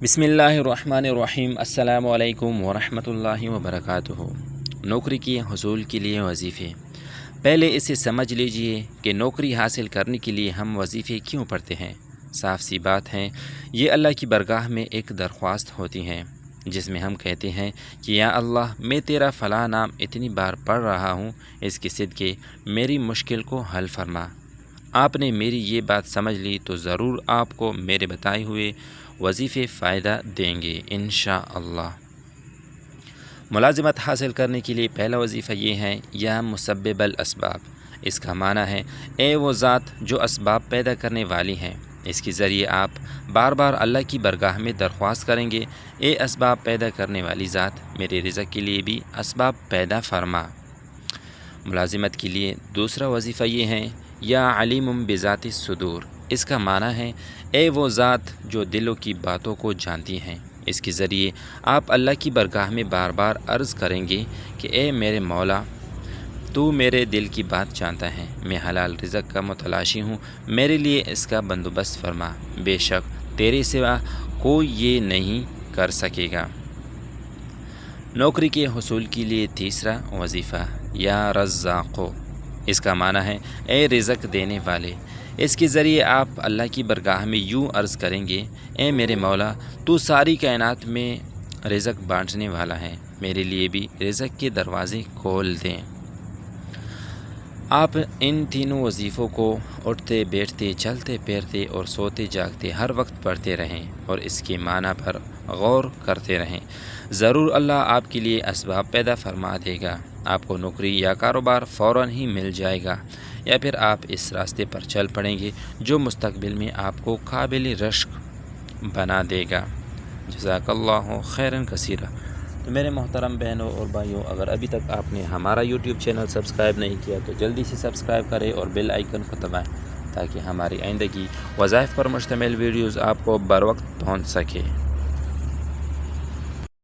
بسم اللہ الرحمن الرحیم۔ السلام علیکم ورحمۃ اللہ وبرکاتہ۔ نوکری کی حصول کے لیے وظیفے۔ پہلے اسے سمجھ لیجئے کہ نوکری حاصل کرنے کے لیے ہم وظیفے کیوں پڑھتے ہیں۔ صاف سی بات ہے، یہ اللہ کی بارگاہ میں ایک درخواست ہوتی ہے جس میں ہم کہتے ہیں کہ یا اللہ، میں تیرا فلاں نام اتنی بار پڑھ رہا ہوں، اس کے صدقے میری مشکل کو حل فرما۔ آپ نے میری یہ بات سمجھ لی تو ضرور آپ کو میرے بتائے ہوئے وظیفے فائدہ دیں گے انشاءاللہ۔ ملازمت حاصل کرنے کے لیے پہلا وظیفہ یہ ہے یا مسبب الاسباب۔ اس کا معنی ہے اے وہ ذات جو اسباب پیدا کرنے والی ہیں۔ اس کے ذریعے آپ بار بار اللہ کی بارگاہ میں درخواست کریں گے، اے اسباب پیدا کرنے والی ذات، میرے رزق کے لیے بھی اسباب پیدا فرما۔ ملازمت کے لیے دوسرا وظیفہ یہ ہے یا علیم بذات الصدور۔ اس کا معنی ہے اے وہ ذات جو دلوں کی باتوں کو جانتی ہیں۔ اس کے ذریعے آپ اللہ کی بارگاہ میں بار بار عرض کریں گے کہ اے میرے مولا، تو میرے دل کی بات جانتا ہے، میں حلال رزق کا متلاشی ہوں، میرے لیے اس کا بندوبست فرما، بے شک تیرے سوا کوئی یہ نہیں کر سکے گا۔ نوکری کے حصول کے لیے تیسرا وظیفہ یا رزاق۔ اس کا معنی ہے اے رزق دینے والے۔ اس کے ذریعے آپ اللہ کی بارگاہ میں یوں عرض کریں گے، اے میرے مولا، تو ساری کائنات میں رزق بانٹنے والا ہے، میرے لیے بھی رزق کے دروازے کھول دیں۔ آپ ان تینوں وظیفوں کو اٹھتے بیٹھتے، چلتے پھرتے اور سوتے جاگتے ہر وقت پڑھتے رہیں اور اس کے معنی پر غور کرتے رہیں، ضرور اللہ آپ کے لیے اسباب پیدا فرما دے گا۔ آپ کو نوکری یا کاروبار فوراً ہی مل جائے گا، یا پھر آپ اس راستے پر چل پڑیں گے جو مستقبل میں آپ کو قابل رشک بنا دے گا۔ جزاک اللہ خیرا کثیرا۔ تو میرے محترم بہنوں اور بھائیوں، اگر ابھی تک آپ نے ہمارا یوٹیوب چینل سبسکرائب نہیں کیا تو جلدی سے سبسکرائب کریں اور بیل آئیکن کو دبائیں تاکہ ہماری آئندہ کی وظائف پر مشتمل ویڈیوز آپ کو بر وقت پہنچ سکے۔